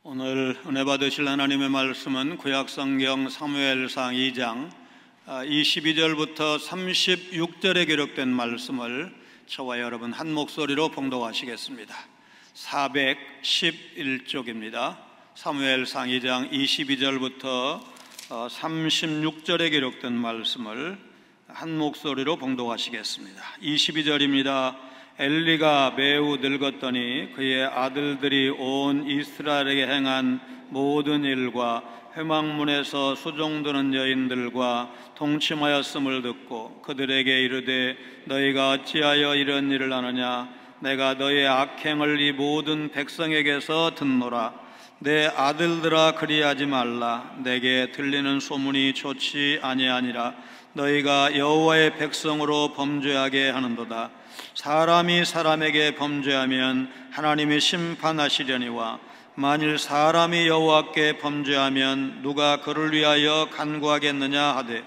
오늘 은혜 받으실 하나님의 말씀은 구약성경 사무엘상 2장 22절부터 36절에 기록된 말씀을 저와 여러분 한 목소리로 봉독하시겠습니다. 411쪽입니다. 사무엘상 2장 22절부터 36절에 기록된 말씀을 한 목소리로 봉독하시겠습니다. 22절입니다. 엘리가 매우 늙었더니 그의 아들들이 온 이스라엘에게 행한 모든 일과 회막문에서 수종드는 여인들과 동침하였음을 듣고 그들에게 이르되 너희가 어찌하여 이런 일을 하느냐? 내가 너희의 악행을 이 모든 백성에게서 듣노라. 내 아들들아 그리하지 말라. 내게 들리는 소문이 좋지 아니하니라. 너희가 여호와의 백성으로 범죄하게 하는도다. 사람이 사람에게 범죄하면 하나님이 심판하시려니와 만일 사람이 여호와께 범죄하면 누가 그를 위하여 간구하겠느냐 하되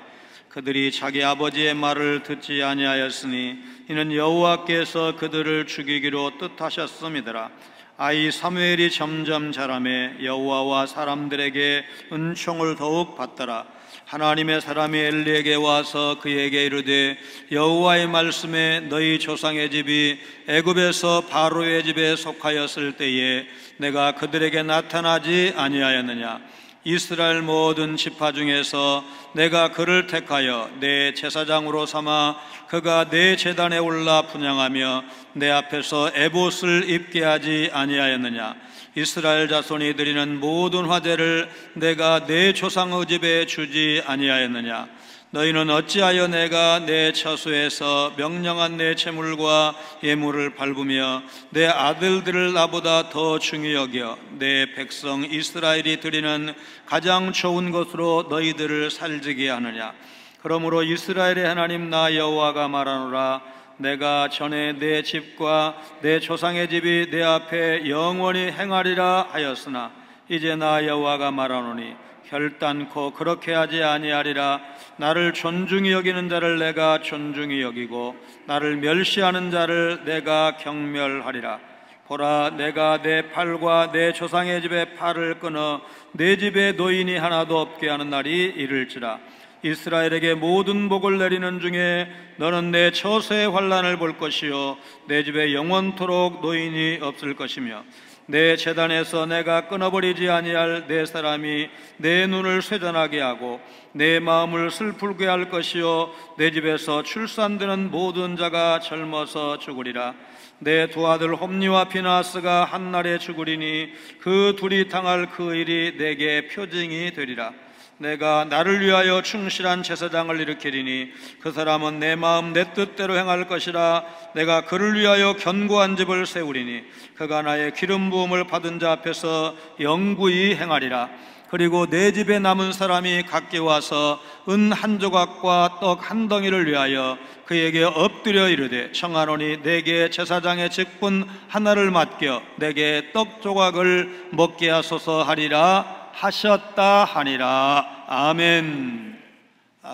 그들이 자기 아버지의 말을 듣지 아니하였으니 이는 여호와께서 그들을 죽이기로 뜻하셨음이더라. 아이 사무엘이 점점 자라매 여호와와 사람들에게 은총을 더욱 받더라. 하나님의 사람이 엘리에게 와서 그에게 이르되 여호와의 말씀에 너희 조상의 집이 애굽에서 바로의 집에 속하였을 때에 내가 그들에게 나타나지 아니하였느냐? 이스라엘 모든 지파 중에서 내가 그를 택하여 내 제사장으로 삼아 그가 내 제단에 올라 분향하며 내 앞에서 에봇을 입게 하지 아니하였느냐? 이스라엘 자손이 드리는 모든 화제를 내가 내 조상의 집에 주지 아니하였느냐? 너희는 어찌하여 내가 내 처소에서 명령한 내 제물과 예물을 밟으며 내 아들들을 나보다 더 중히 여겨 내 백성 이스라엘이 드리는 가장 좋은 것으로 너희들을 살지게 하느냐? 그러므로 이스라엘의 하나님 나 여호와가 말하노라. 내가 전에 내 집과 내 조상의 집이 내 앞에 영원히 행하리라 하였으나 이제 나 여호와가 말하노니 결단코 그렇게 하지 아니하리라. 나를 존중히 여기는 자를 내가 존중히 여기고 나를 멸시하는 자를 내가 경멸하리라. 보라, 내가 내 팔과 내 조상의 집의 팔을 끊어 내 집에 노인이 하나도 없게 하는 날이 이를지라. 이스라엘에게 모든 복을 내리는 중에 너는 내 처세의 환난을 볼 것이요 내 집에 영원토록 노인이 없을 것이며 내 제단에서 내가 끊어버리지 아니할 내 사람이 내 눈을 쇠잔하게 하고 내 마음을 슬프게 할 것이요 내 집에서 출산되는 모든 자가 젊어서 죽으리라. 내 두 아들 홈니와 비나스가 한날에 죽으리니 그 둘이 당할 그 일이 내게 표징이 되리라. 내가 나를 위하여 충실한 제사장을 일으키리니 그 사람은 내 마음 내 뜻대로 행할 것이라. 내가 그를 위하여 견고한 집을 세우리니 그가 나의 기름 부음을 받은 자 앞에서 영구히 행하리라. 그리고 내 집에 남은 사람이 각기 와서 은 한 조각과 떡 한 덩이를 위하여 그에게 엎드려 이르되 청하노니 내게 제사장의 직분 하나를 맡겨 내게 떡 조각을 먹게 하소서 하리라 하셨다 하니라. 아멘.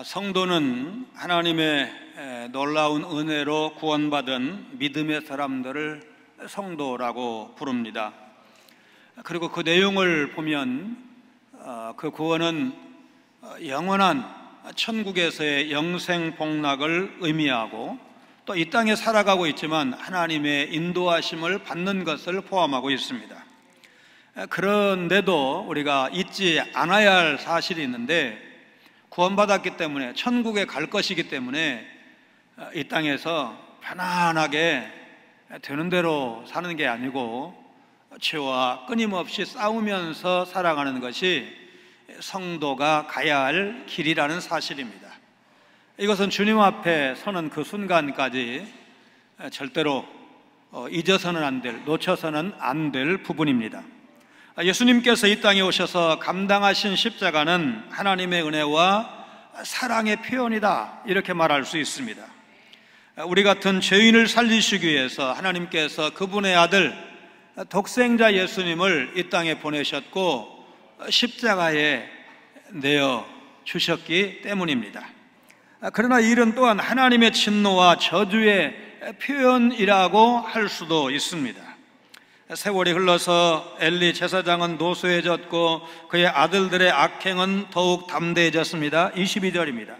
성도는 하나님의 놀라운 은혜로 구원받은 믿음의 사람들을 성도라고 부릅니다. 그리고 그 내용을 보면 그 구원은 영원한 천국에서의 영생 복락을 의미하고 또 이 땅에 살아가고 있지만 하나님의 인도하심을 받는 것을 포함하고 있습니다. 그런데도 우리가 잊지 않아야 할 사실이 있는데 구원받았기 때문에 천국에 갈 것이기 때문에 이 땅에서 편안하게 되는 대로 사는 게 아니고 죄와 끊임없이 싸우면서 살아가는 것이 성도가 가야 할 길이라는 사실입니다. 이것은 주님 앞에 서는 그 순간까지 절대로 잊어서는 안 될, 놓쳐서는 안 될 부분입니다. 예수님께서 이 땅에 오셔서 감당하신 십자가는 하나님의 은혜와 사랑의 표현이다 이렇게 말할 수 있습니다. 우리 같은 죄인을 살리시기 위해서 하나님께서 그분의 아들 독생자 예수님을 이 땅에 보내셨고 십자가에 내어 주셨기 때문입니다. 그러나 이 일은 또한 하나님의 진노와 저주의 표현이라고 할 수도 있습니다. 세월이 흘러서 엘리 제사장은 노소해졌고 그의 아들들의 악행은 더욱 담대해졌습니다. 22절입니다.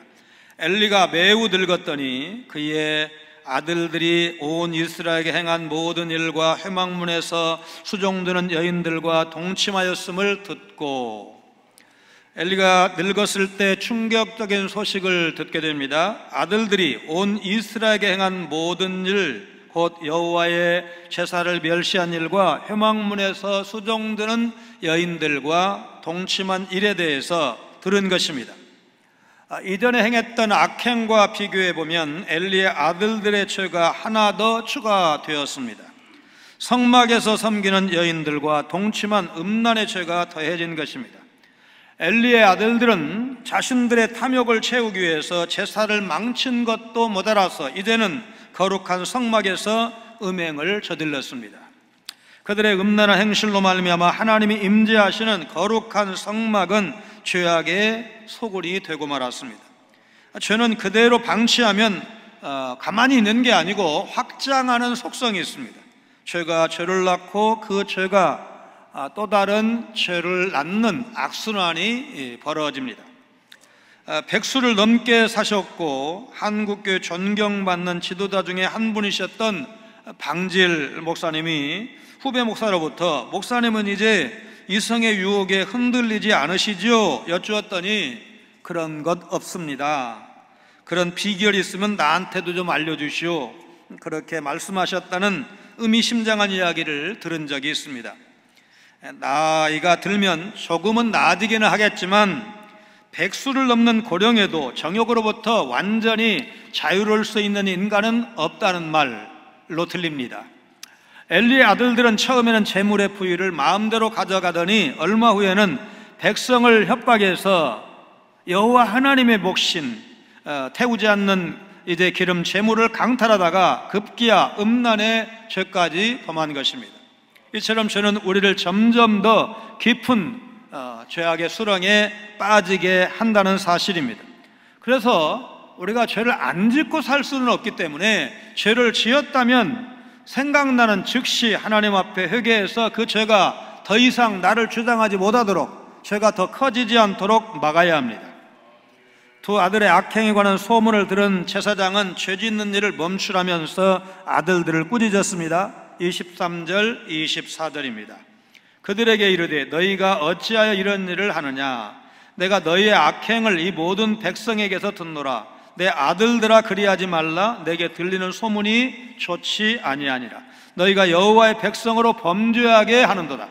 엘리가 매우 늙었더니 그의 아들들이 온 이스라엘에게 행한 모든 일과 회막문에서 수종드는 여인들과 동침하였음을 듣고, 엘리가 늙었을 때 충격적인 소식을 듣게 됩니다. 아들들이 온 이스라엘에게 행한 모든 일, 곧 여호와의 제사를 멸시한 일과 회막문에서 수종드는 여인들과 동침한 일에 대해서 들은 것입니다. 이전에 행했던 악행과 비교해 보면 엘리의 아들들의 죄가 하나 더 추가되었습니다. 성막에서 섬기는 여인들과 동침한 음란의 죄가 더해진 것입니다. 엘리의 아들들은 자신들의 탐욕을 채우기 위해서 제사를 망친 것도 모자라서 이제는 거룩한 성막에서 음행을 저질렀습니다. 그들의 음란한 행실로 말미암아 하나님이 임재하시는 거룩한 성막은 죄악의 소굴이 되고 말았습니다. 죄는 그대로 방치하면 가만히 있는 게 아니고 확장하는 속성이 있습니다. 죄가 죄를 낳고 그 죄가 또 다른 죄를 낳는 악순환이 벌어집니다. 백수를 넘게 사셨고 한국교회 존경받는 지도자 중에 한 분이셨던 방질 목사님이 후배 목사로부터 목사님은 이제 이성의 유혹에 흔들리지 않으시지요? 여쭈었더니 그런 것 없습니다. 그런 비결이 있으면 나한테도 좀 알려주시오. 그렇게 말씀하셨다는 의미심장한 이야기를 들은 적이 있습니다. 나이가 들면 조금은 나아지기는 하겠지만 백수를 넘는 고령에도 정욕으로부터 완전히 자유로울 수 있는 인간은 없다는 말로 들립니다. 엘리의 아들들은 처음에는 재물의 부유를 마음대로 가져가더니 얼마 후에는 백성을 협박해서 여호와 하나님의 몫인 태우지 않는 이제 기름 재물을 강탈하다가 급기야 음란의 죄까지 범한 것입니다. 이처럼 죄는 우리를 점점 더 깊은 죄악의 수렁에 빠지게 한다는 사실입니다. 그래서 우리가 죄를 안 짓고 살 수는 없기 때문에 죄를 지었다면 생각나는 즉시 하나님 앞에 회개해서 그 죄가 더 이상 나를 주장하지 못하도록, 죄가 더 커지지 않도록 막아야 합니다. 두 아들의 악행에 관한 소문을 들은 제사장은 죄 짓는 일을 멈추라면서 아들들을 꾸짖었습니다. 23절 24절입니다. 그들에게 이르되 너희가 어찌하여 이런 일을 하느냐? 내가 너희의 악행을 이 모든 백성에게서 듣노라. 내 아들들아 그리하지 말라. 내게 들리는 소문이 좋지 아니하니라. 너희가 여호와의 백성으로 범죄하게 하는도다.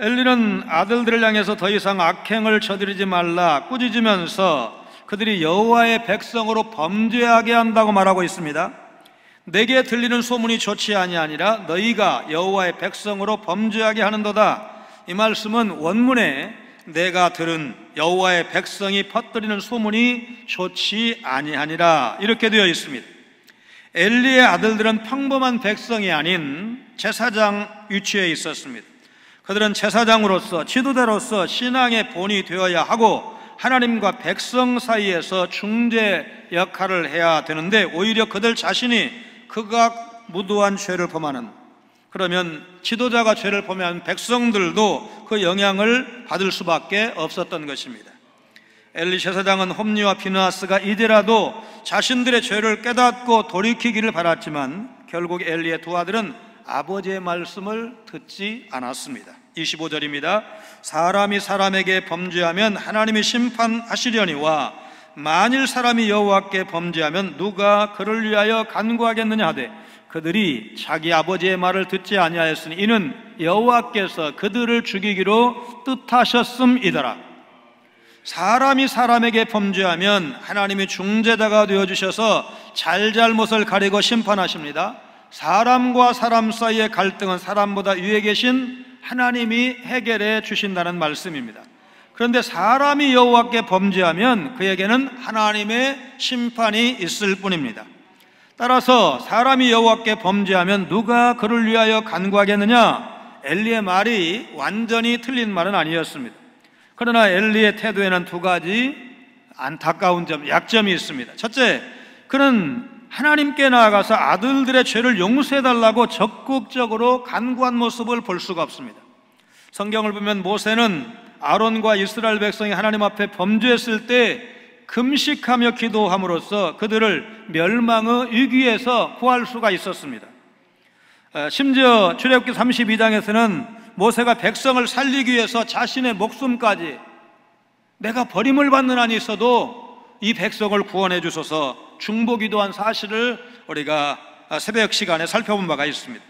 엘리는 아들들을 향해서 더 이상 악행을 저지르지 말라 꾸짖으면서 그들이 여호와의 백성으로 범죄하게 한다고 말하고 있습니다. 내게 들리는 소문이 좋지 아니하니라. 너희가 여호와의 백성으로 범죄하게 하는도다. 이 말씀은 원문에 내가 들은 여호와의 백성이 퍼뜨리는 소문이 좋지 아니하니라 이렇게 되어 있습니다. 엘리의 아들들은 평범한 백성이 아닌 제사장 위치에 있었습니다. 그들은 제사장으로서 지도자로서 신앙의 본이 되어야 하고 하나님과 백성 사이에서 중재 역할을 해야 되는데 오히려 그들 자신이 극악 무도한 죄를 범하는, 그러면 지도자가 죄를 범하면 백성들도 그 영향을 받을 수밖에 없었던 것입니다. 엘리 제사장은 홈리와 비느하스가 이제라도 자신들의 죄를 깨닫고 돌이키기를 바랐지만 결국 엘리의 두 아들은 아버지의 말씀을 듣지 않았습니다. 25절입니다. 사람이 사람에게 범죄하면 하나님이 심판하시려니와 만일 사람이 여호와께 범죄하면 누가 그를 위하여 간구하겠느냐 하되 그들이 자기 아버지의 말을 듣지 아니하였으니 이는 여호와께서 그들을 죽이기로 뜻하셨음이더라. 사람이 사람에게 범죄하면 하나님이 중재자가 되어주셔서 잘잘못을 가리고 심판하십니다. 사람과 사람 사이의 갈등은 사람보다 위에 계신 하나님이 해결해 주신다는 말씀입니다. 그런데 사람이 여호와께 범죄하면 그에게는 하나님의 심판이 있을 뿐입니다. 따라서 사람이 여호와께 범죄하면 누가 그를 위하여 간구하겠느냐? 엘리의 말이 완전히 틀린 말은 아니었습니다. 그러나 엘리의 태도에는 두 가지 안타까운 점, 약점이 있습니다. 첫째, 그는 하나님께 나아가서 아들들의 죄를 용서해달라고 적극적으로 간구한 모습을 볼 수가 없습니다. 성경을 보면 모세는 아론과 이스라엘 백성이 하나님 앞에 범죄했을 때 금식하며 기도함으로써 그들을 멸망의 위기에서 구할 수가 있었습니다. 심지어 출애굽기 32장에서는 모세가 백성을 살리기 위해서 자신의 목숨까지 내가 버림을 받는 한이 있어도 이 백성을 구원해 주소서 중보기도한 사실을 우리가 새벽 시간에 살펴본 바가 있습니다.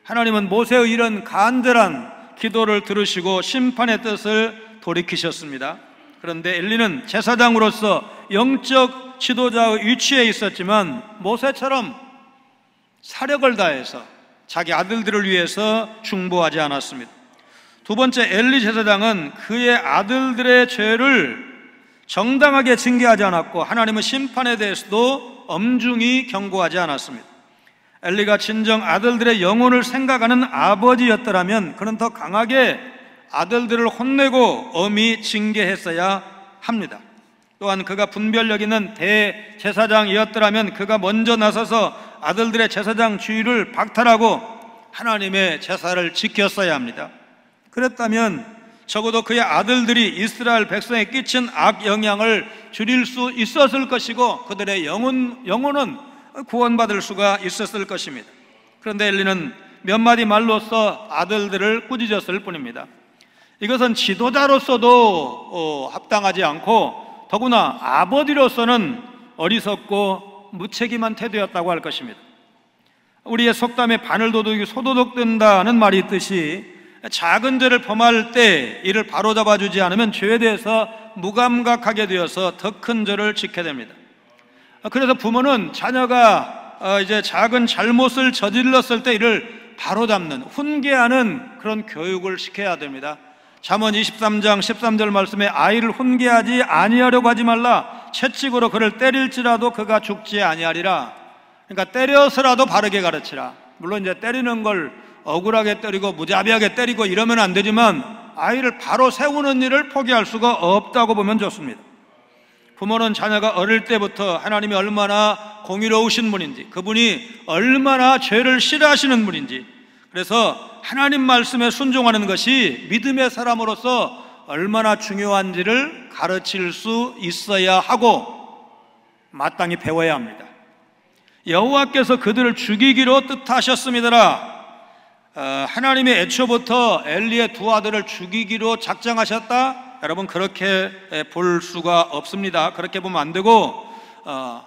하나님은 모세의 이런 간절한 기도를 들으시고 심판의 뜻을 돌이키셨습니다. 그런데 엘리는 제사장으로서 영적 지도자의 위치에 있었지만 모세처럼 사력을 다해서 자기 아들들을 위해서 중보하지 않았습니다. 두 번째, 엘리 제사장은 그의 아들들의 죄를 정당하게 징계하지 않았고 하나님의 심판에 대해서도 엄중히 경고하지 않았습니다. 엘리가 진정 아들들의 영혼을 생각하는 아버지였더라면 그는 더 강하게 아들들을 혼내고 엄히 징계했어야 합니다. 또한 그가 분별력 있는 대제사장이었더라면 그가 먼저 나서서 아들들의 제사장 지위를 박탈하고 하나님의 제사를 지켰어야 합니다. 그랬다면 적어도 그의 아들들이 이스라엘 백성에 끼친 악영향을 줄일 수 있었을 것이고 그들의 영혼은 구원받을 수가 있었을 것입니다. 그런데 엘리는 몇 마디 말로써 아들들을 꾸짖었을 뿐입니다. 이것은 지도자로서도 합당하지 않고 더구나 아버지로서는 어리석고 무책임한 태도였다고 할 것입니다. 우리의 속담에 바늘도둑이 소도둑된다는 말이 있듯이 작은 죄를 범할 때 이를 바로잡아 주지 않으면 죄에 대해서 무감각하게 되어서 더 큰 죄를 짓게 됩니다. 그래서 부모는 자녀가 이제 작은 잘못을 저질렀을 때 이를 바로잡는, 훈계하는 그런 교육을 시켜야 됩니다. 잠언 23장 13절 말씀에 아이를 훈계하지 아니하려고 하지 말라. 채찍으로 그를 때릴지라도 그가 죽지 아니하리라. 그러니까 때려서라도 바르게 가르치라. 물론 이제 때리는 걸 억울하게 때리고 무자비하게 때리고 이러면 안 되지만 아이를 바로 세우는 일을 포기할 수가 없다고 보면 좋습니다. 부모는 자녀가 어릴 때부터 하나님이 얼마나 공의로우신 분인지, 그분이 얼마나 죄를 싫어하시는 분인지, 그래서 하나님 말씀에 순종하는 것이 믿음의 사람으로서 얼마나 중요한지를 가르칠 수 있어야 하고 마땅히 배워야 합니다. 여호와께서 그들을 죽이기로 뜻하셨습니다라. 하나님의 애초부터 엘리의 두 아들을 죽이기로 작정하셨다? 여러분, 그렇게 볼 수가 없습니다. 그렇게 보면 안 되고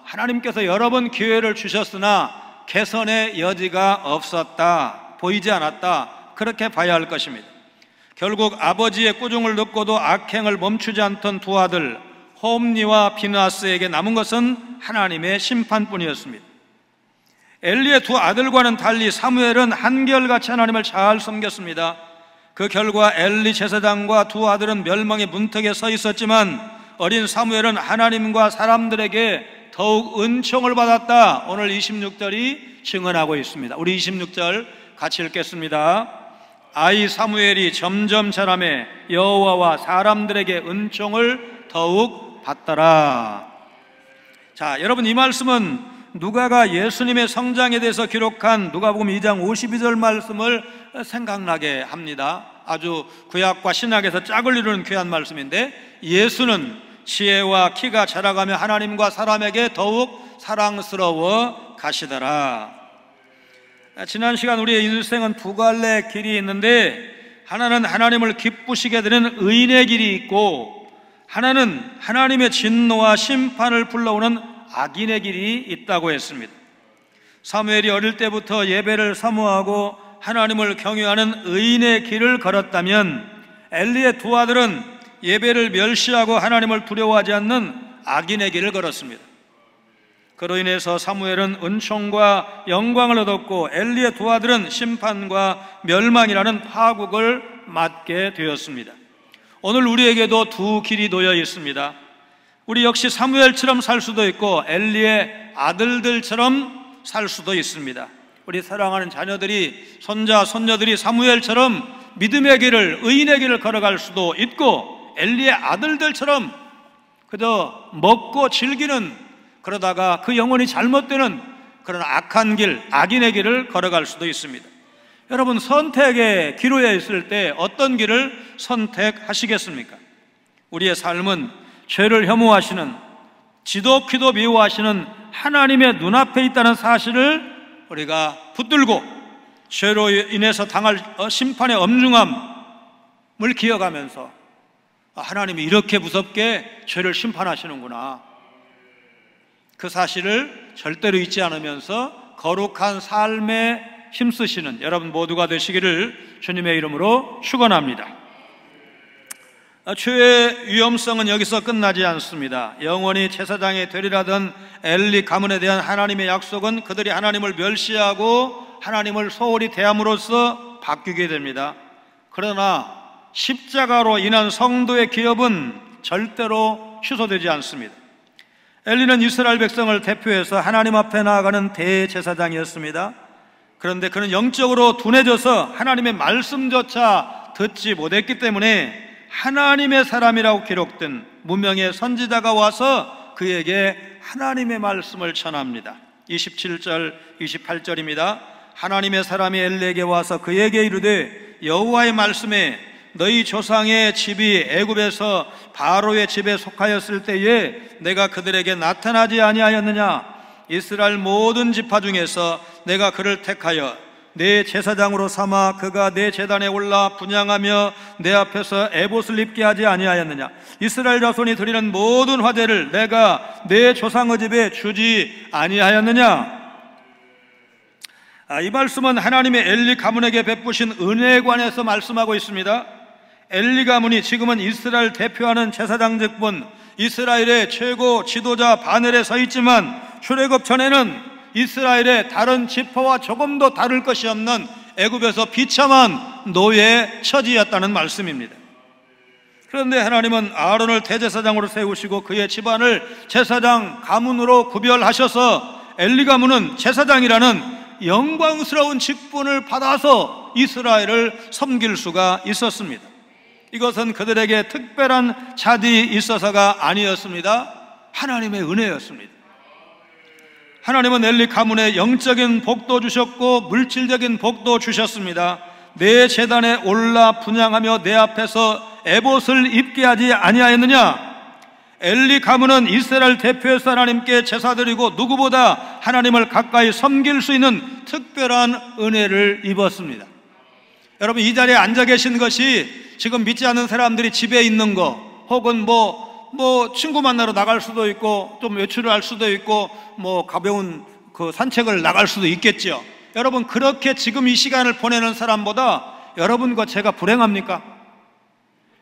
하나님께서 여러 번 기회를 주셨으나 개선의 여지가 없었다, 보이지 않았다, 그렇게 봐야 할 것입니다. 결국 아버지의 꾸중을 듣고도 악행을 멈추지 않던 두 아들 홈니와 비느하스에게 남은 것은 하나님의 심판뿐이었습니다. 엘리의 두 아들과는 달리 사무엘은 한결같이 하나님을 잘 섬겼습니다. 그 결과 엘리 제사장과 두 아들은 멸망의 문턱에 서 있었지만 어린 사무엘은 하나님과 사람들에게 더욱 은총을 받았다. 오늘 26절이 증언하고 있습니다. 우리 26절 같이 읽겠습니다. 아이 사무엘이 점점 자라매 여호와와 사람들에게 은총을 더욱 받더라. 자, 여러분, 이 말씀은 누가가 예수님의 성장에 대해서 기록한 누가복음 2장 52절 말씀을 생각나게 합니다. 아주 구약과 신약에서 짝을 이루는 귀한 말씀인데, 예수는 지혜와 키가 자라가며 하나님과 사람에게 더욱 사랑스러워 가시더라. 지난 시간 우리의 인생은 두 갈래 길이 있는데, 하나는 하나님을 기쁘시게 되는 의인의 길이 있고, 하나는 하나님의 진노와 심판을 불러오는 악인의 길이 있다고 했습니다. 사무엘이 어릴 때부터 예배를 사모하고 하나님을 경외하는 의인의 길을 걸었다면, 엘리의 두 아들은 예배를 멸시하고 하나님을 두려워하지 않는 악인의 길을 걸었습니다. 그로 인해서 사무엘은 은총과 영광을 얻었고 엘리의 두 아들은 심판과 멸망이라는 파국을 맞게 되었습니다. 오늘 우리에게도 두 길이 놓여 있습니다. 우리 역시 사무엘처럼 살 수도 있고 엘리의 아들들처럼 살 수도 있습니다. 우리 사랑하는 자녀들이, 손자, 손녀들이 사무엘처럼 믿음의 길을, 의인의 길을 걸어갈 수도 있고 엘리의 아들들처럼 그저 먹고 즐기는 그러다가 그 영혼이 잘못되는 그런 악한 길, 악인의 길을 걸어갈 수도 있습니다. 여러분, 선택의 기로에 있을 때 어떤 길을 선택하시겠습니까? 우리의 삶은 죄를 혐오하시는, 지독히도 미워하시는 하나님의 눈앞에 있다는 사실을 우리가 붙들고 죄로 인해서 당할 심판의 엄중함을 기억하면서 하나님이 이렇게 무섭게 죄를 심판하시는구나, 그 사실을 절대로 잊지 않으면서 거룩한 삶에 힘쓰시는 여러분 모두가 되시기를 주님의 이름으로 축원합니다. 죄의 위험성은 여기서 끝나지 않습니다. 영원히 제사장이 되리라던 엘리 가문에 대한 하나님의 약속은 그들이 하나님을 멸시하고 하나님을 소홀히 대함으로써 바뀌게 됩니다. 그러나 십자가로 인한 성도의 기업은 절대로 취소되지 않습니다. 엘리는 이스라엘 백성을 대표해서 하나님 앞에 나아가는 대제사장이었습니다. 그런데 그는 영적으로 둔해져서 하나님의 말씀조차 듣지 못했기 때문에 하나님의 사람이라고 기록된 무명의 선지자가 와서 그에게 하나님의 말씀을 전합니다. 27절, 28절입니다. 하나님의 사람이 엘리에게 와서 그에게 이르되 여호와의 말씀에 너희 조상의 집이 애굽에서 바로의 집에 속하였을 때에 내가 그들에게 나타나지 아니하였느냐? 이스라엘 모든 지파 중에서 내가 그를 택하여 내 제사장으로 삼아 그가 내 제단에 올라 분향하며 내 앞에서 에봇을 입게 하지 아니하였느냐? 이스라엘 자손이 드리는 모든 화제를 내가 내 조상의 집에 주지 아니하였느냐? 이 말씀은 하나님의 엘리 가문에게 베푸신 은혜에 관해서 말씀하고 있습니다. 엘리 가문이 지금은 이스라엘 대표하는 제사장직분, 이스라엘의 최고 지도자 바늘에 서 있지만 출애굽 전에는 이스라엘의 다른 지파와 조금도 다를 것이 없는 애굽에서 비참한 노예 처지였다는 말씀입니다. 그런데 하나님은 아론을 대제사장으로 세우시고 그의 집안을 제사장 가문으로 구별하셔서 엘리 가문은 제사장이라는 영광스러운 직분을 받아서 이스라엘을 섬길 수가 있었습니다. 이것은 그들에게 특별한 자질이 있어서가 아니었습니다. 하나님의 은혜였습니다. 하나님은 엘리 가문에 영적인 복도 주셨고 물질적인 복도 주셨습니다. 내 제단에 올라 분향하며 내 앞에서 에봇을 입게 하지 아니하였느냐? 엘리 가문은 이스라엘 대표에서 하나님께 제사드리고 누구보다 하나님을 가까이 섬길 수 있는 특별한 은혜를 입었습니다. 여러분, 이 자리에 앉아 계신 것이 지금 믿지 않는 사람들이 집에 있는 거, 혹은 친구 만나러 나갈 수도 있고, 좀 외출을 할 수도 있고, 가벼운 그 산책을 나갈 수도 있겠죠. 여러분, 그렇게 지금 이 시간을 보내는 사람보다 여러분과 제가 불행합니까?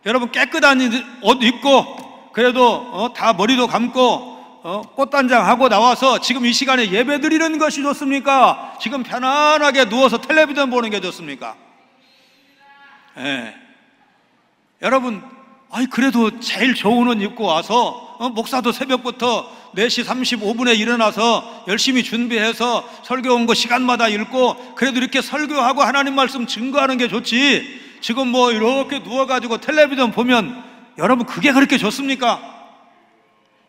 여러분, 깨끗한 옷 입고, 그래도 다 머리도 감고, 꽃단장하고 나와서 지금 이 시간에 예배 드리는 것이 좋습니까? 지금 편안하게 누워서 텔레비전 보는 게 좋습니까? 예. 여러분, 그래도 제일 좋은 옷 입고 와서 목사도 새벽부터 4시 35분에 일어나서 열심히 준비해서 설교 온 거 시간마다 읽고 그래도 이렇게 설교하고 하나님 말씀 증거하는 게 좋지, 지금 이렇게 누워가지고 텔레비전 보면 여러분 그게 그렇게 좋습니까?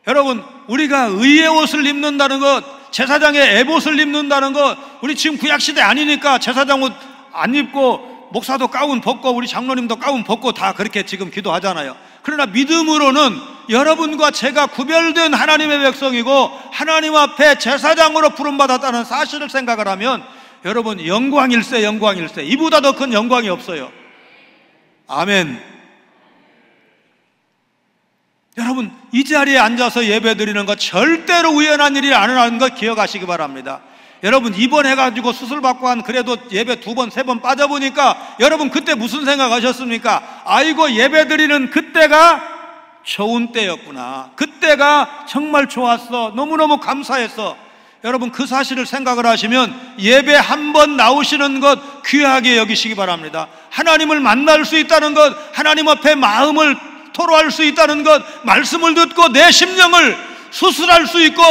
여러분, 우리가 의의 옷을 입는다는 것, 제사장의 에봇을 입는다는 것, 우리 지금 구약시대 아니니까 제사장 옷 안 입고 목사도 가운 벗고 우리 장로님도 가운 벗고 다 그렇게 지금 기도하잖아요. 그러나 믿음으로는 여러분과 제가 구별된 하나님의 백성이고 하나님 앞에 제사장으로 부름받았다는 사실을 생각을 하면 여러분, 영광일세, 영광일세. 이보다 더 큰 영광이 없어요. 아멘. 여러분, 이 자리에 앉아서 예배 드리는 것 절대로 우연한 일이 아니라는 것 기억하시기 바랍니다. 여러분, 입원해가지고 수술받고 한 그래도 예배 2번, 3번 빠져보니까 여러분 그때 무슨 생각하셨습니까? 아이고, 예배 드리는 그때가 좋은 때였구나. 그때가 정말 좋았어. 너무너무 감사했어. 여러분, 그 사실을 생각을 하시면 예배 한 번 나오시는 것 귀하게 여기시기 바랍니다. 하나님을 만날 수 있다는 것, 하나님 앞에 마음을 토로할 수 있다는 것, 말씀을 듣고 내 심령을 수술할 수 있고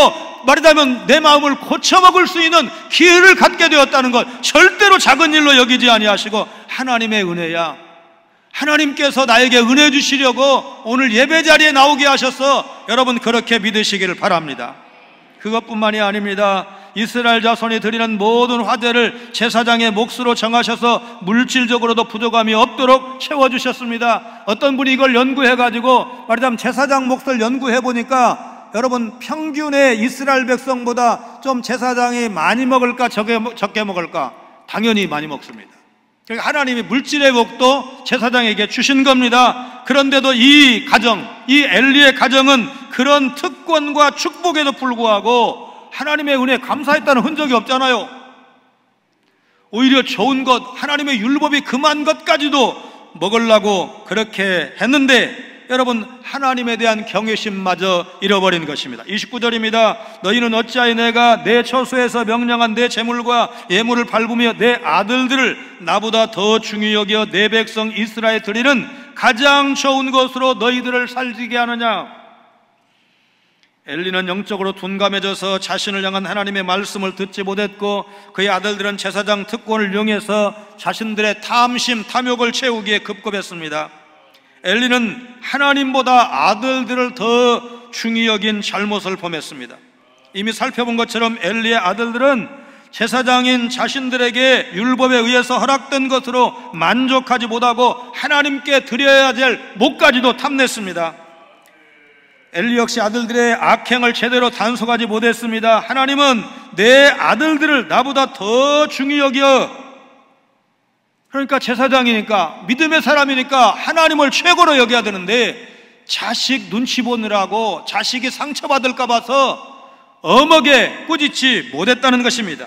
말하자면 내 마음을 고쳐먹을 수 있는 기회를 갖게 되었다는 것, 절대로 작은 일로 여기지 아니하시고 하나님의 은혜야. 하나님께서 나에게 은혜 주시려고 오늘 예배 자리에 나오게 하셔서 여러분 그렇게 믿으시기를 바랍니다. 그것뿐만이 아닙니다. 이스라엘 자손이 드리는 모든 화제를 제사장의 몫으로 정하셔서 물질적으로도 부족함이 없도록 채워주셨습니다. 어떤 분이 이걸 연구해가지고 말하자면 제사장 몫을 연구해보니까 여러분, 평균의 이스라엘 백성보다 좀 제사장이 많이 먹을까 적게 먹을까? 당연히 많이 먹습니다. 그러니까 하나님이 물질의 몫도 제사장에게 주신 겁니다. 그런데도 이 가정, 이 엘리의 가정은 그런 특권과 축복에도 불구하고 하나님의 은혜에 감사했다는 흔적이 없잖아요. 오히려 좋은 것, 하나님의 율법이 금한 것까지도 먹으려고 그렇게 했는데 여러분, 하나님에 대한 경외심마저 잃어버린 것입니다. 29절입니다. 너희는 어찌하여 내가 내 처소에서 명령한 내 재물과 예물을 밟으며 내 아들들을 나보다 더 중히 여겨 내 백성 이스라엘 드리는 가장 좋은 것으로 너희들을 살지게 하느냐? 엘리는 영적으로 둔감해져서 자신을 향한 하나님의 말씀을 듣지 못했고 그의 아들들은 제사장 특권을 이용해서 자신들의 탐심, 탐욕을 채우기에 급급했습니다. 엘리는 하나님보다 아들들을 더 중히 여긴 잘못을 범했습니다. 이미 살펴본 것처럼 엘리의 아들들은 제사장인 자신들에게 율법에 의해서 허락된 것으로 만족하지 못하고 하나님께 드려야 될 몫까지도 탐냈습니다. 엘리 역시 아들들의 악행을 제대로 단속하지 못했습니다. 하나님은 내 아들들을 나보다 더 중히 여겨, 그러니까 제사장이니까 믿음의 사람이니까 하나님을 최고로 여겨야 되는데 자식 눈치 보느라고 자식이 상처받을까 봐서 엄하게 꾸짖지 못했다는 것입니다.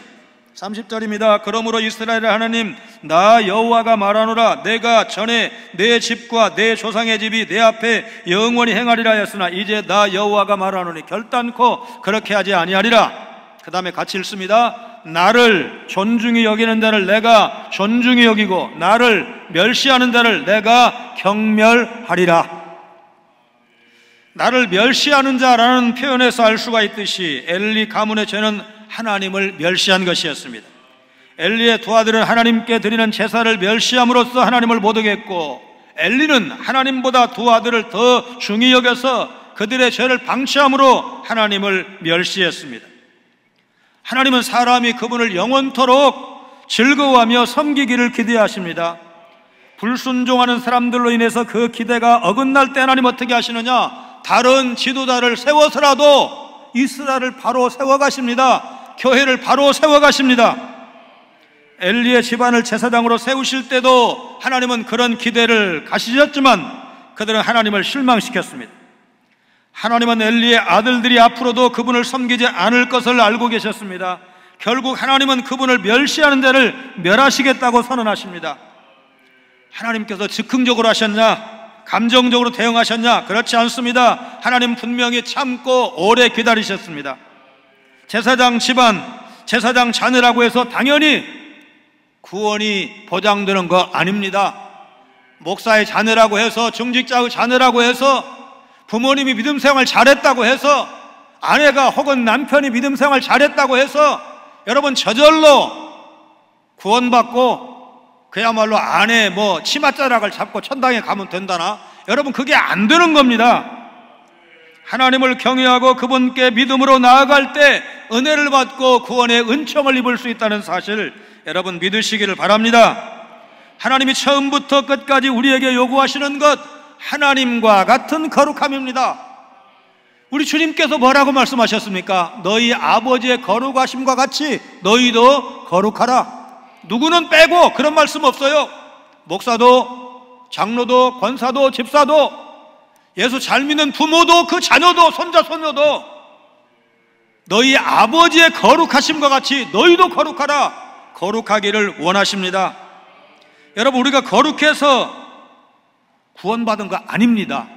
30절입니다. 그러므로 이스라엘의 하나님 나 여호와가 말하노라 내가 전에 내 집과 내 조상의 집이 내 앞에 영원히 행하리라 하였으나 이제 나 여호와가 말하노니 결단코 그렇게 하지 아니하리라. 그 다음에 같이 읽습니다. 나를 존중히 여기는 자를 내가 존중히 여기고 나를 멸시하는 자를 내가 경멸하리라. 나를 멸시하는 자라는 표현에서 알 수가 있듯이 엘리 가문의 죄는 하나님을 멸시한 것이었습니다. 엘리의 두 아들은 하나님께 드리는 제사를 멸시함으로써 하나님을 못 어겼고 엘리는 하나님보다 두 아들을 더 중히 여겨서 그들의 죄를 방치함으로 하나님을 멸시했습니다. 하나님은 사람이 그분을 영원토록 즐거워하며 섬기기를 기대하십니다. 불순종하는 사람들로 인해서 그 기대가 어긋날 때 하나님 어떻게 하시느냐? 다른 지도자를 세워서라도 이스라엘을 바로 세워가십니다. 교회를 바로 세워가십니다. 엘리의 집안을 제사장으로 세우실 때도 하나님은 그런 기대를 가지셨지만 그들은 하나님을 실망시켰습니다. 하나님은 엘리의 아들들이 앞으로도 그분을 섬기지 않을 것을 알고 계셨습니다. 결국 하나님은 그분을 멸시하는 자를 멸하시겠다고 선언하십니다. 하나님께서 즉흥적으로 하셨냐? 감정적으로 대응하셨냐? 그렇지 않습니다. 하나님 분명히 참고 오래 기다리셨습니다. 제사장 집안, 제사장 자녀라고 해서 당연히 구원이 보장되는 거 아닙니다. 목사의 자녀라고 해서, 중직자의 자녀라고 해서, 부모님이 믿음 생활 잘했다고 해서, 아내가 혹은 남편이 믿음 생활 잘했다고 해서 여러분 저절로 구원받고 그야말로 아내 치맛자락을 잡고 천당에 가면 된다나? 여러분 그게 안 되는 겁니다. 하나님을 경외하고 그분께 믿음으로 나아갈 때 은혜를 받고 구원의 은총을 입을 수 있다는 사실을 여러분 믿으시기를 바랍니다. 하나님이 처음부터 끝까지 우리에게 요구하시는 것, 하나님과 같은 거룩함입니다. 우리 주님께서 뭐라고 말씀하셨습니까? 너희 아버지의 거룩하심과 같이 너희도 거룩하라. 누구는 빼고 그런 말씀 없어요. 목사도, 장로도, 권사도, 집사도, 예수 잘 믿는 부모도, 그 자녀도, 손자, 손녀도 너희 아버지의 거룩하심과 같이 너희도 거룩하라. 거룩하기를 원하십니다. 여러분 우리가 거룩해서 구원받은 거 아닙니다.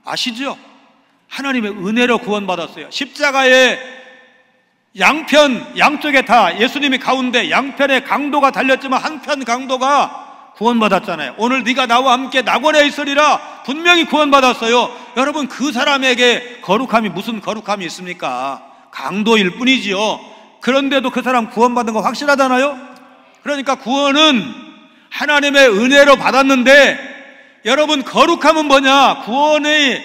아시죠? 하나님의 은혜로 구원받았어요. 십자가의 양쪽에 다 예수님이 가운데 양편의 강도가 달렸지만 한편 강도가 구원받았잖아요. 오늘 네가 나와 함께 낙원에 있으리라. 분명히 구원받았어요. 여러분 그 사람에게 거룩함이 무슨 거룩함이 있습니까? 강도일 뿐이지요. 그런데도 그 사람 구원받은 거 확실하잖아요. 그러니까 구원은 하나님의 은혜로 받았는데 여러분 거룩함은 뭐냐? 구원이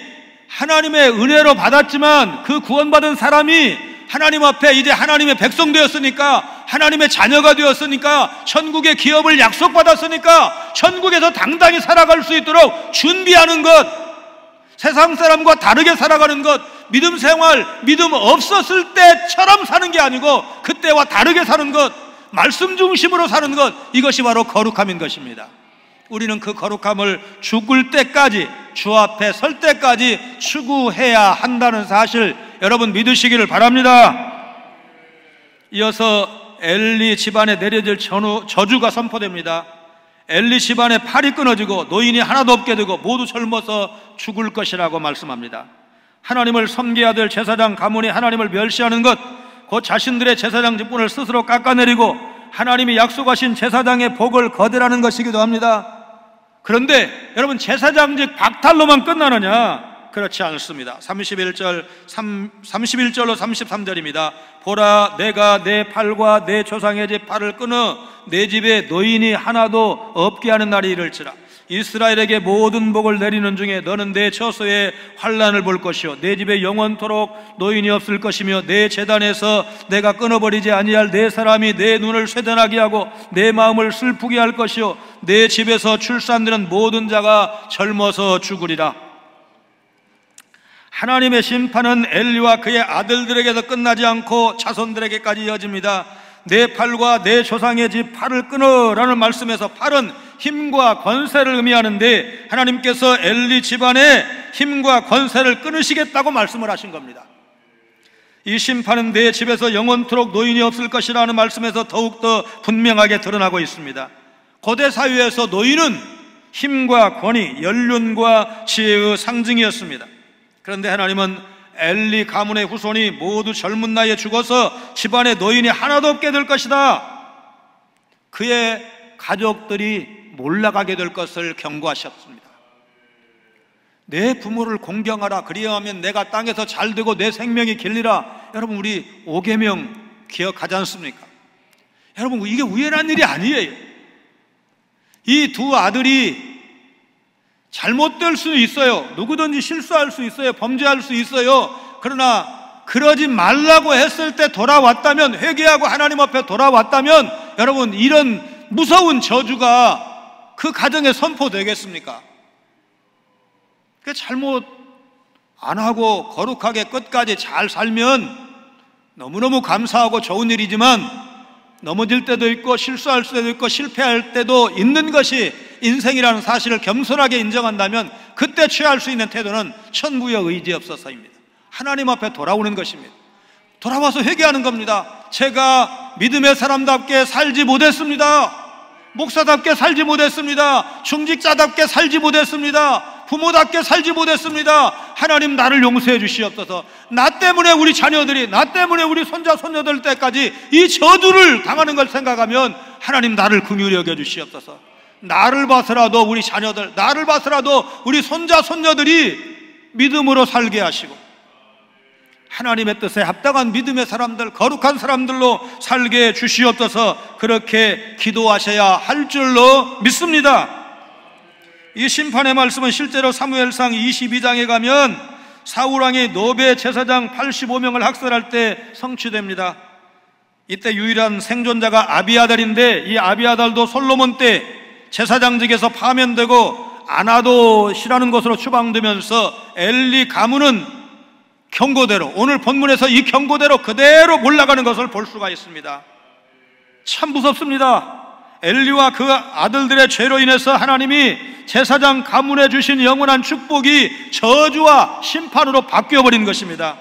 하나님의 은혜로 받았지만 그 구원받은 사람이 하나님 앞에 이제 하나님의 백성 되었으니까, 하나님의 자녀가 되었으니까, 천국의 기업을 약속받았으니까 천국에서 당당히 살아갈 수 있도록 준비하는 것, 세상 사람과 다르게 살아가는 것, 믿음 생활, 믿음 없었을 때처럼 사는 게 아니고 그때와 다르게 사는 것, 말씀 중심으로 사는 것, 이것이 바로 거룩함인 것입니다. 우리는 그 거룩함을 죽을 때까지, 주 앞에 설 때까지 추구해야 한다는 사실, 여러분 믿으시기를 바랍니다. 이어서 엘리 집안에 내려질 저주가 선포됩니다. 엘리 집안의 팔이 끊어지고 노인이 하나도 없게 되고 모두 젊어서 죽을 것이라고 말씀합니다. 하나님을 섬겨야 될 제사장 가문이 하나님을 멸시하는 것, 곧 자신들의 제사장 직분을 스스로 깎아내리고 하나님이 약속하신 제사장의 복을 거절하는 것이기도 합니다. 그런데 여러분, 제사장직 박탈로만 끝나느냐? 그렇지 않습니다. 31절로 33절입니다. 보라, 내가 내 팔과 내 조상의 집 팔을 끊어 내 집에 노인이 하나도 없게 하는 날이 이를지라. 이스라엘에게 모든 복을 내리는 중에 너는 내 처소에 환난을 볼 것이요 내 집에 영원토록 노인이 없을 것이며 내 제단에서 내가 끊어버리지 아니할 내 사람이 내 눈을 쇠단하게 하고 내 마음을 슬프게 할 것이요 내 집에서 출산되는 모든 자가 젊어서 죽으리라. 하나님의 심판은 엘리와 그의 아들들에게서 끝나지 않고 자손들에게까지 이어집니다. 내 팔과 내 조상의 집 팔을 끊어라는 말씀에서 팔은 힘과 권세를 의미하는데, 하나님께서 엘리 집안의 힘과 권세를 끊으시겠다고 말씀을 하신 겁니다. 이 심판은 내 집에서 영원토록 노인이 없을 것이라는 말씀에서 더욱더 분명하게 드러나고 있습니다. 고대 사회에서 노인은 힘과 권위, 연륜과 지혜의 상징이었습니다. 그런데 하나님은 엘리 가문의 후손이 모두 젊은 나이에 죽어서 집안에 노인이 하나도 없게 될 것이다, 그의 가족들이 몰락하게 될 것을 경고하셨습니다. 내 부모를 공경하라, 그리하면 내가 땅에서 잘되고 내 생명이 길리라. 여러분, 우리 5계명 기억하지 않습니까? 여러분, 이게 우연한 일이 아니에요. 이 두 아들이 잘못될 수 있어요. 누구든지 실수할 수 있어요. 범죄할 수 있어요. 그러나 그러지 말라고 했을 때 돌아왔다면, 회개하고 하나님 앞에 돌아왔다면, 여러분, 이런 무서운 저주가 그 가정에 선포되겠습니까? 그 잘못 안 하고 거룩하게 끝까지 잘 살면 너무너무 감사하고 좋은 일이지만, 넘어질 때도 있고 실수할 때도 있고 실패할 때도 있는 것이 인생이라는 사실을 겸손하게 인정한다면, 그때 취할 수 있는 태도는 천부여 의지없어서입니다. 하나님 앞에 돌아오는 것입니다. 돌아와서 회개하는 겁니다. 제가 믿음의 사람답게 살지 못했습니다. 목사답게 살지 못했습니다. 중직자답게 살지 못했습니다. 부모답게 살지 못했습니다. 하나님, 나를 용서해 주시옵소서. 나 때문에 우리 자녀들이, 나 때문에 우리 손자 손녀들 때까지 이 저주를 당하는 걸 생각하면 하나님, 나를 긍휼히 여겨 주시옵소서. 나를 봐서라도 우리 자녀들, 나를 봐서라도 우리 손자 손녀들이 믿음으로 살게 하시고 하나님의 뜻에 합당한 믿음의 사람들, 거룩한 사람들로 살게 주시옵소서. 그렇게 기도하셔야 할 줄로 믿습니다. 이 심판의 말씀은 실제로 사무엘상 22장에 가면 사울왕이 노베 제사장 85명을 학살할 때 성취됩니다. 이때 유일한 생존자가 아비아달인데, 이 아비아달도 솔로몬 때 제사장직에서 파면되고 아나돗이라는 곳으로 추방되면서 엘리 가문은 경고대로, 오늘 본문에서 이 경고대로 그대로 몰락하는 것을 볼 수가 있습니다. 참 무섭습니다. 엘리와 그 아들들의 죄로 인해서 하나님이 제사장 가문에 주신 영원한 축복이 저주와 심판으로 바뀌어버린 것입니다.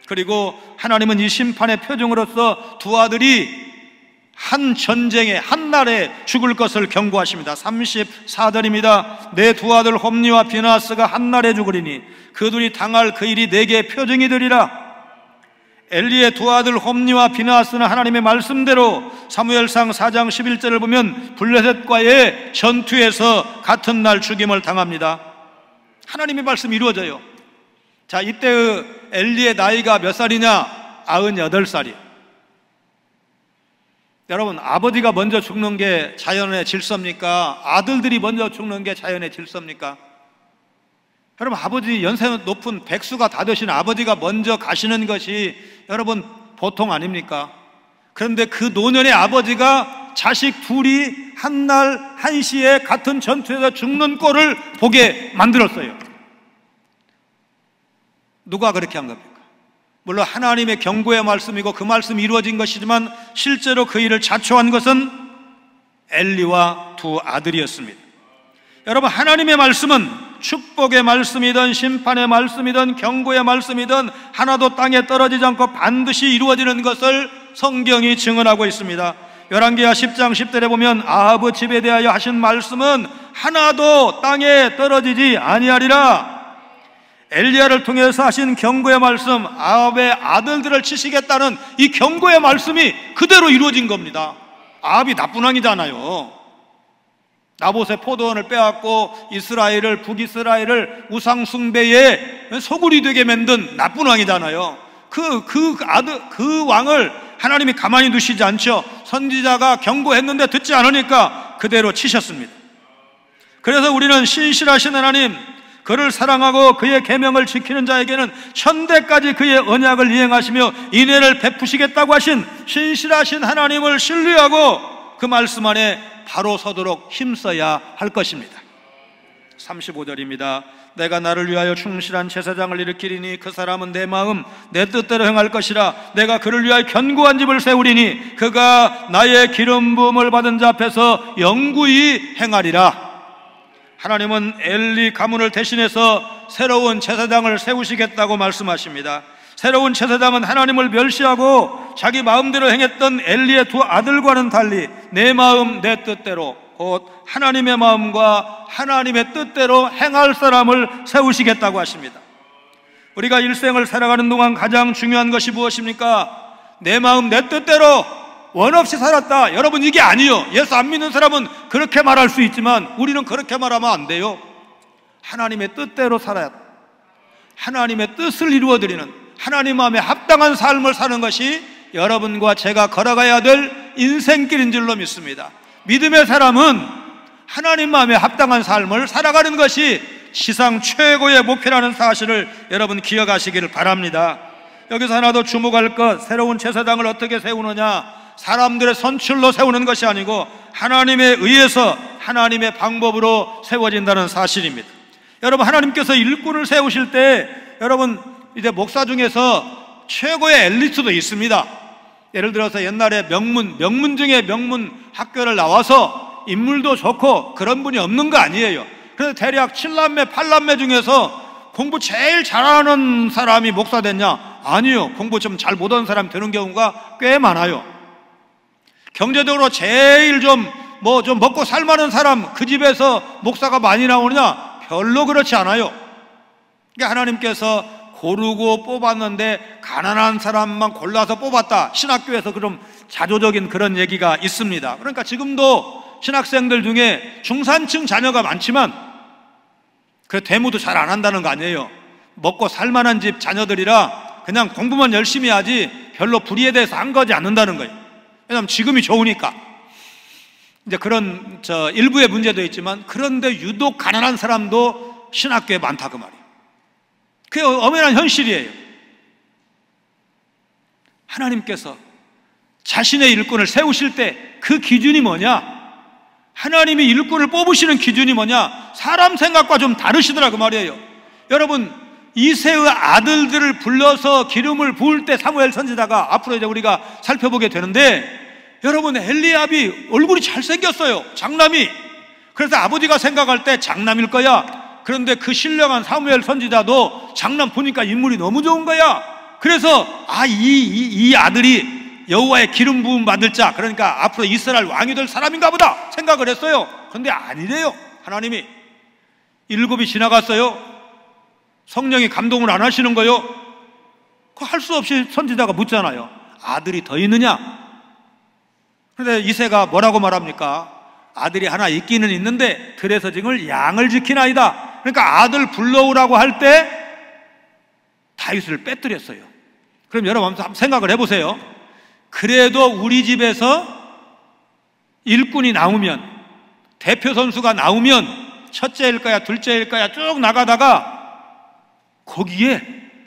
그리고 하나님은 이 심판의 표징으로서 두 아들이 한 전쟁에 한 날에 죽을 것을 경고하십니다. 34절입니다. 내 두 아들 홈니와 비나스가 한 날에 죽으리니 그들이 당할 그 일이 내게 표징이 되리라. 엘리의 두 아들 홈니와 비나스는 하나님의 말씀대로 사무엘상 4장 11절을 보면 블레셋과의 전투에서 같은 날 죽임을 당합니다. 하나님의 말씀이 이루어져요. 자, 이때의 엘리의 나이가 몇 살이냐? 98살이에요. 여러분, 아버지가 먼저 죽는 게 자연의 질서입니까? 아들들이 먼저 죽는 게 자연의 질서입니까? 여러분, 아버지, 연세 높은 백수가 다 되신 아버지가 먼저 가시는 것이 여러분 보통 아닙니까? 그런데 그 노년의 아버지가 자식 둘이 한날 한시에 같은 전투에서 죽는 꼴을 보게 만들었어요. 누가 그렇게 한 겁니까? 물론 하나님의 경고의 말씀이고 그 말씀이 이루어진 것이지만 실제로 그 일을 자초한 것은 엘리와 두 아들이었습니다. 여러분, 하나님의 말씀은 축복의 말씀이든 심판의 말씀이든 경고의 말씀이든 하나도 땅에 떨어지지 않고 반드시 이루어지는 것을 성경이 증언하고 있습니다. 열왕기하 10장 10절에 보면 아하브 집에 대하여 하신 말씀은 하나도 땅에 떨어지지 아니하리라. 엘리야를 통해서 하신 경고의 말씀, 아합의 아들들을 치시겠다는 이 경고의 말씀이 그대로 이루어진 겁니다. 아합이 나쁜 왕이잖아요. 나봇의 포도원을 빼앗고 이스라엘을, 북이스라엘을 우상 숭배의 소굴이 되게 만든 나쁜 왕이잖아요. 그 왕을 하나님이 가만히 두시지 않죠. 선지자가 경고했는데 듣지 않으니까 그대로 치셨습니다. 그래서 우리는 신실하신 하나님, 그를 사랑하고 그의 계명을 지키는 자에게는 천대까지 그의 언약을 이행하시며 인애를 베푸시겠다고 하신 신실하신 하나님을 신뢰하고 그 말씀 안에 바로 서도록 힘써야 할 것입니다. 35절입니다. 내가 나를 위하여 충실한 제사장을 일으키리니 그 사람은 내 마음 내 뜻대로 행할 것이라. 내가 그를 위하여 견고한 집을 세우리니 그가 나의 기름 부음을 받은 자 앞에서 영구히 행하리라. 하나님은 엘리 가문을 대신해서 새로운 제사장을 세우시겠다고 말씀하십니다. 새로운 제사장은 하나님을 멸시하고 자기 마음대로 행했던 엘리의 두 아들과는 달리 내 마음 내 뜻대로, 곧 하나님의 마음과 하나님의 뜻대로 행할 사람을 세우시겠다고 하십니다. 우리가 일생을 살아가는 동안 가장 중요한 것이 무엇입니까? 내 마음 내 뜻대로 원 없이 살았다. 여러분, 이게 아니요. 예수 안 믿는 사람은 그렇게 말할 수 있지만 우리는 그렇게 말하면 안 돼요. 하나님의 뜻대로 살아야 돼. 하나님의 뜻을 이루어드리는, 하나님 마음에 합당한 삶을 사는 것이 여러분과 제가 걸어가야 될 인생길인 줄로 믿습니다. 믿음의 사람은 하나님 마음에 합당한 삶을 살아가는 것이 지상 최고의 목표라는 사실을 여러분 기억하시기를 바랍니다. 여기서 하나 더 주목할 것, 새로운 제사장을 어떻게 세우느냐? 사람들의 선출로 세우는 것이 아니고 하나님에 의해서 하나님의 방법으로 세워진다는 사실입니다. 여러분, 하나님께서 일꾼을 세우실 때 여러분, 이제 목사 중에서 최고의 엘리트도 있습니다. 예를 들어서 옛날에 명문 중에 명문 학교를 나와서 인물도 좋고 그런 분이 없는 거 아니에요. 그래서 대략 7남매 8남매 중에서 공부 제일 잘하는 사람이 목사 됐냐? 아니요. 공부 좀 잘 못하는 사람이 되는 경우가 꽤 많아요. 경제적으로 제일 좀 먹고 살만한 사람, 그 집에서 목사가 많이 나오느냐? 별로 그렇지 않아요. 그러니까 하나님께서 고르고 뽑았는데 가난한 사람만 골라서 뽑았다. 신학교에서 그럼 자조적인 그런 얘기가 있습니다. 그러니까 지금도 신학생들 중에 중산층 자녀가 많지만 그 대무도 잘 안 한다는 거 아니에요. 먹고 살만한 집 자녀들이라 그냥 공부만 열심히 하지 별로 불의에 대해서 한거지 않는다는 거예요. 왜냐하면 지금이 좋으니까. 이제 그런 일부의 문제도 있지만, 그런데 유독 가난한 사람도 신학교에 많다 그 말이에요. 그게 엄연한 현실이에요. 하나님께서 자신의 일꾼을 세우실 때 그 기준이 뭐냐? 하나님이 일꾼을 뽑으시는 기준이 뭐냐? 사람 생각과 좀 다르시더라 그 말이에요. 여러분, 이새의 아들들을 불러서 기름을 부을 때 사무엘 선지자가 앞으로 이제 우리가 살펴보게 되는데, 여러분, 엘리압이 얼굴이 잘생겼어요. 장남이. 그래서 아버지가 생각할 때 장남일 거야. 그런데 그 신령한 사무엘 선지자도 장남 보니까 인물이 너무 좋은 거야. 그래서 이 아들이 여호와의 기름 부음 받을 자, 그러니까 앞으로 이스라엘 왕이 될 사람인가 보다 생각을 했어요. 그런데 아니래요. 하나님이 7이 지나갔어요. 성령이 감동을 안 하시는 거요. 그거 할 수 없이 선지자가 묻잖아요. 아들이 더 있느냐? 그런데 이새가 뭐라고 말합니까? 아들이 하나 있기는 있는데 들에서 지금 양을 지키나이다. 그러니까 아들 불러오라고 할 때 다윗을 빼뜨렸어요. 그럼 여러분 한번 생각을 해보세요. 그래도 우리 집에서 일꾼이 나오면, 대표 선수가 나오면 첫째일 거야 둘째일 거야 쭉 나가다가 거기에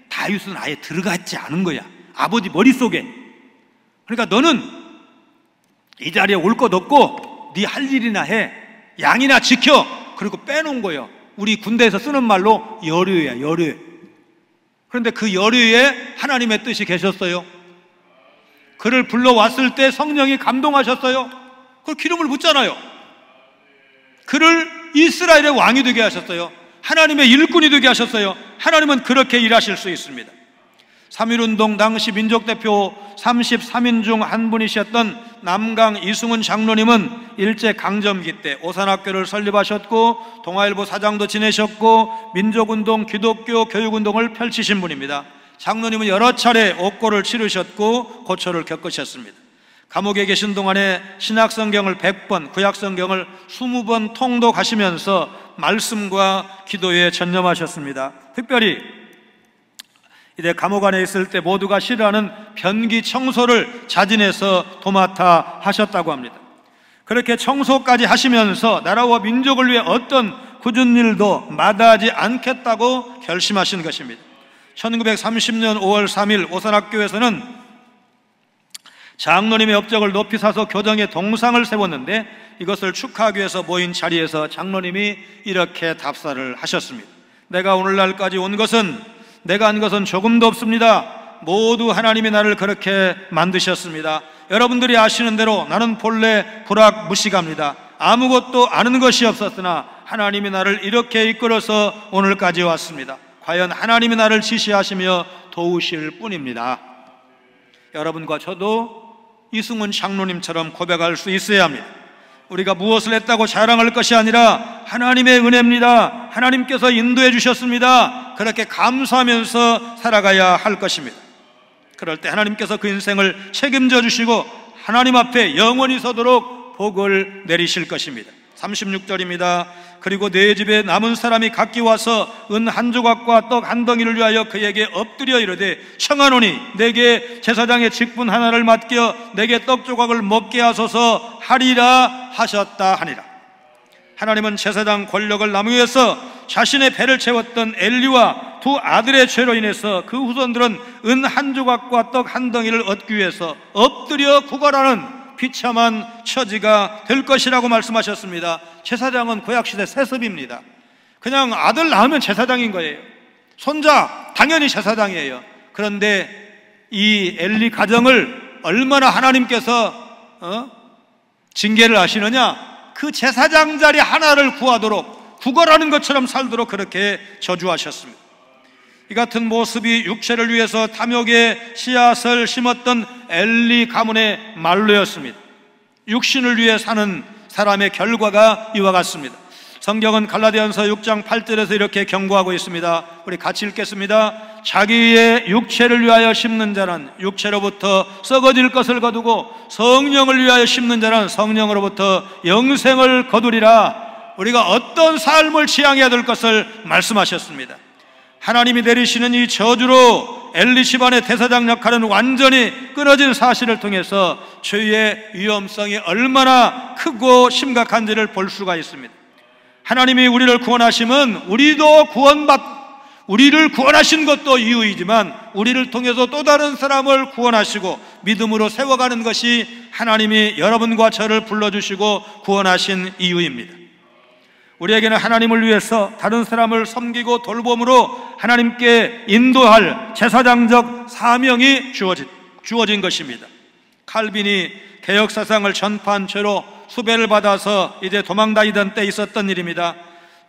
다윗은 아예 들어갔지 않은 거야. 아버지 머릿속에. 그러니까 너는 이 자리에 올 것 없고 네 할 일이나 해. 양이나 지켜. 그리고 빼놓은 거예요. 우리 군대에서 쓰는 말로 여류야, 여류. 그런데 그 여류에 하나님의 뜻이 계셨어요. 그를 불러왔을 때 성령이 감동하셨어요. 그걸 기름을 붓잖아요. 그를 이스라엘의 왕이 되게 하셨어요. 하나님의 일꾼이 되게 하셨어요. 하나님은 그렇게 일하실 수 있습니다. 3.1운동 당시 민족대표 33인 중 한 분이셨던 남강 이승훈 장로님은 일제강점기 때 오산학교를 설립하셨고 동아일보 사장도 지내셨고 민족운동, 기독교 교육운동을 펼치신 분입니다. 장로님은 여러 차례 옥고를 치르셨고 고초를 겪으셨습니다. 감옥에 계신 동안에 신약성경을 100번, 구약성경을 20번 통독하시면서 말씀과 기도에 전념하셨습니다. 특별히 이제 감옥 안에 있을 때 모두가 싫어하는 변기 청소를 자진해서 도맡아 하셨다고 합니다. 그렇게 청소까지 하시면서 나라와 민족을 위해 어떤 굳은 일도 마다하지 않겠다고 결심하신 것입니다. 1930년 5월 3일 오산학교에서는 장로님의 업적을 높이 사서 교정의 동상을 세웠는데 이것을 축하하기 위해서 모인 자리에서 장로님이 이렇게 답사를 하셨습니다. 내가 오늘날까지 온 것은 내가 한 것은 조금도 없습니다. 모두 하나님이 나를 그렇게 만드셨습니다. 여러분들이 아시는 대로 나는 본래 불학무식합니다. 아무것도 아는 것이 없었으나 하나님이 나를 이렇게 이끌어서 오늘까지 왔습니다. 과연 하나님이 나를 지시하시며 도우실 뿐입니다. 여러분과 저도 이승훈 장로님처럼 고백할 수 있어야 합니다. 우리가 무엇을 했다고 자랑할 것이 아니라 하나님의 은혜입니다. 하나님께서 인도해 주셨습니다. 그렇게 감사하면서 살아가야 할 것입니다. 그럴 때 하나님께서 그 인생을 책임져 주시고 하나님 앞에 영원히 서도록 복을 내리실 것입니다. 36절입니다. 그리고 내 집에 남은 사람이 각기 와서 은 한 조각과 떡 한 덩이를 위하여 그에게 엎드려 이르되 청하노니 내게 제사장의 직분 하나를 맡겨 내게 떡 조각을 먹게 하소서 하리라 하셨다 하니라. 하나님은 제사장 권력을 나무에서 자신의 배를 채웠던 엘리와 두 아들의 죄로 인해서 그 후손들은 은 한 조각과 떡 한 덩이를 얻기 위해서 엎드려 구걸하는 비참한 처지가 될 것이라고 말씀하셨습니다. 제사장은 구약시대 세습입니다. 그냥 아들 낳으면 제사장인 거예요. 손자 당연히 제사장이에요. 그런데 이 엘리 가정을 얼마나 하나님께서 징계를 하시느냐, 그 제사장 자리 하나를 구하도록 구걸하는 것처럼 살도록 그렇게 저주하셨습니다. 이 같은 모습이 육체를 위해서 탐욕의 씨앗을 심었던 엘리 가문의 말로였습니다. 육신을 위해 사는 사람의 결과가 이와 같습니다. 성경은 갈라디아서 6장 8절에서 이렇게 경고하고 있습니다. 우리 같이 읽겠습니다. 자기의 육체를 위하여 심는 자는 육체로부터 썩어질 것을 거두고 성령을 위하여 심는 자는 성령으로부터 영생을 거두리라. 우리가 어떤 삶을 지향해야 될 것을 말씀하셨습니다. 하나님이 내리시는 이 저주로 엘리 집안의 대사장 역할은 완전히 끊어진 사실을 통해서 죄의 위험성이 얼마나 크고 심각한지를 볼 수가 있습니다. 하나님이 우리를 구원하시면 우리를 구원하신 것도 이유이지만 우리를 통해서 또 다른 사람을 구원하시고 믿음으로 세워가는 것이 하나님이 여러분과 저를 불러주시고 구원하신 이유입니다. 우리에게는 하나님을 위해서 다른 사람을 섬기고 돌봄으로 하나님께 인도할 제사장적 사명이 주어진 것입니다. 칼빈이 개혁사상을 전파한 죄로 수배를 받아서 이제 도망다니던 때 있었던 일입니다.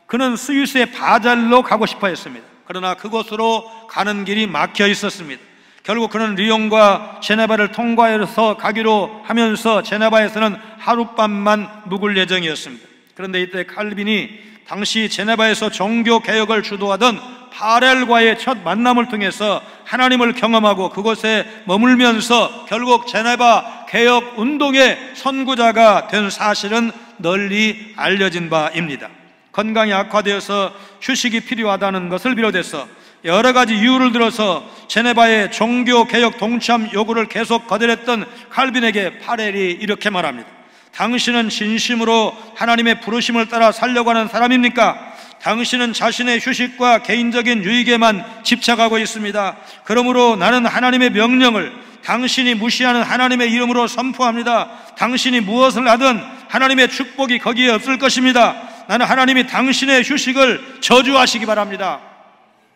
그는 스위스의 바잘로 가고 싶어 했습니다. 그러나 그곳으로 가는 길이 막혀 있었습니다. 결국 그는 리옹과 제네바를 통과해서 가기로 하면서 제네바에서는 하룻밤만 묵을 예정이었습니다. 그런데 이때 칼빈이 당시 제네바에서 종교개혁을 주도하던 파렐과의 첫 만남을 통해서 하나님을 경험하고 그곳에 머물면서 결국 제네바 개혁운동의 선구자가 된 사실은 널리 알려진 바입니다. 건강이 악화되어서 휴식이 필요하다는 것을 비롯해서 여러 가지 이유를 들어서 제네바의 종교개혁 동참 요구를 계속 거절했던 칼빈에게 파렐이 이렇게 말합니다. 당신은 진심으로 하나님의 부르심을 따라 살려고 하는 사람입니까? 당신은 자신의 휴식과 개인적인 유익에만 집착하고 있습니다. 그러므로 나는 하나님의 명령을 당신이 무시하는 하나님의 이름으로 선포합니다. 당신이 무엇을 하든 하나님의 축복이 거기에 없을 것입니다. 나는 하나님이 당신의 휴식을 저주하시기 바랍니다.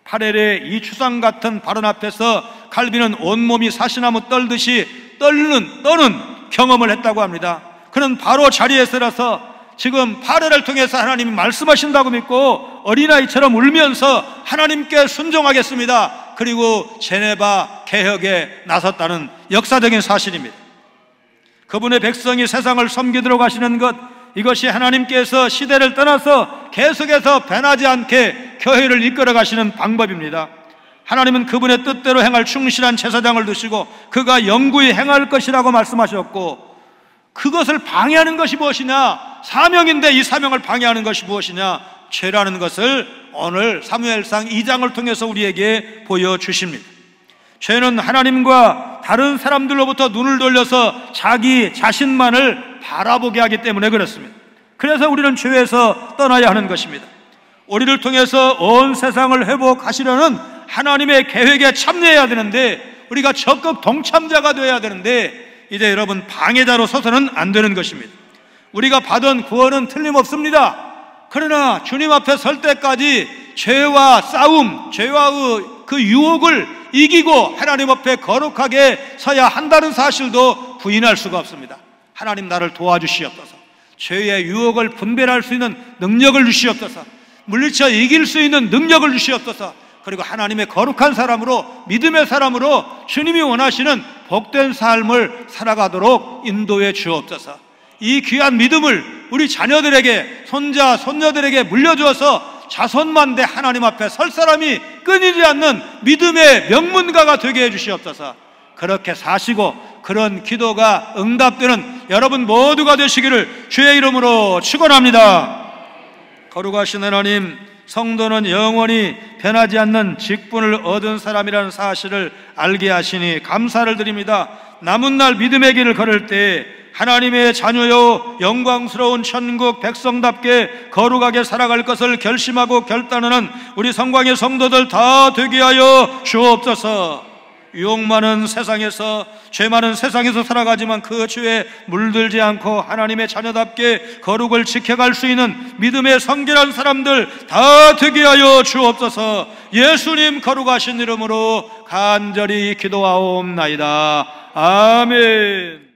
8일의 이 추상 같은 발언 앞에서 칼빈은 온몸이 사시나무 떨듯이 떠는 경험을 했다고 합니다. 그는 바로 자리에 서서 지금 8회를 통해서 하나님이 말씀하신다고 믿고 어린아이처럼 울면서 하나님께 순종하겠습니다. 그리고 제네바 개혁에 나섰다는 역사적인 사실입니다. 그분의 백성이 세상을 섬기도록 하시는 것, 이것이 하나님께서 시대를 떠나서 계속해서 변하지 않게 교회를 이끌어 가시는 방법입니다. 하나님은 그분의 뜻대로 행할 충실한 제사장을 두시고 그가 영구히 행할 것이라고 말씀하셨고, 그것을 방해하는 것이 무엇이냐? 사명인데 이 사명을 방해하는 것이 무엇이냐? 죄라는 것을 오늘 사무엘상 2장을 통해서 우리에게 보여주십니다. 죄는 하나님과 다른 사람들로부터 눈을 돌려서 자기 자신만을 바라보게 하기 때문에 그렇습니다. 그래서 우리는 죄에서 떠나야 하는 것입니다. 우리를 통해서 온 세상을 회복하시려는 하나님의 계획에 참여해야 되는데, 우리가 적극 동참자가 되어야 되는데, 이제 여러분 방해자로 서서는 안 되는 것입니다. 우리가 받은 구원은 틀림없습니다. 그러나 주님 앞에 설 때까지 죄와 싸움, 죄와의 그 유혹을 이기고 하나님 앞에 거룩하게 서야 한다는 사실도 부인할 수가 없습니다. 하나님 나를 도와주시옵소서. 죄의 유혹을 분별할 수 있는 능력을 주시옵소서. 물리쳐 이길 수 있는 능력을 주시옵소서. 그리고 하나님의 거룩한 사람으로, 믿음의 사람으로 주님이 원하시는 복된 삶을 살아가도록 인도해 주옵소서. 이 귀한 믿음을 우리 자녀들에게, 손자, 손녀들에게 물려주어서 자손만대 하나님 앞에 설 사람이 끊이지 않는 믿음의 명문가가 되게 해 주시옵소서. 그렇게 사시고 그런 기도가 응답되는 여러분 모두가 되시기를 주의 이름으로 축원합니다. 거룩하신 하나님, 성도는 영원히 변하지 않는 직분을 얻은 사람이라는 사실을 알게 하시니 감사를 드립니다. 남은 날 믿음의 길을 걸을 때 하나님의 자녀요 영광스러운 천국 백성답게 거룩하게 살아갈 것을 결심하고 결단하는 우리 성광의 성도들 다 되게 하여 주옵소서. 유혹 많은 세상에서, 죄 많은 세상에서 살아가지만 그 죄에 물들지 않고 하나님의 자녀답게 거룩을 지켜갈 수 있는 믿음의 성결한 사람들 다 되게 하여 주옵소서. 예수님 거룩하신 이름으로 간절히 기도하옵나이다. 아멘.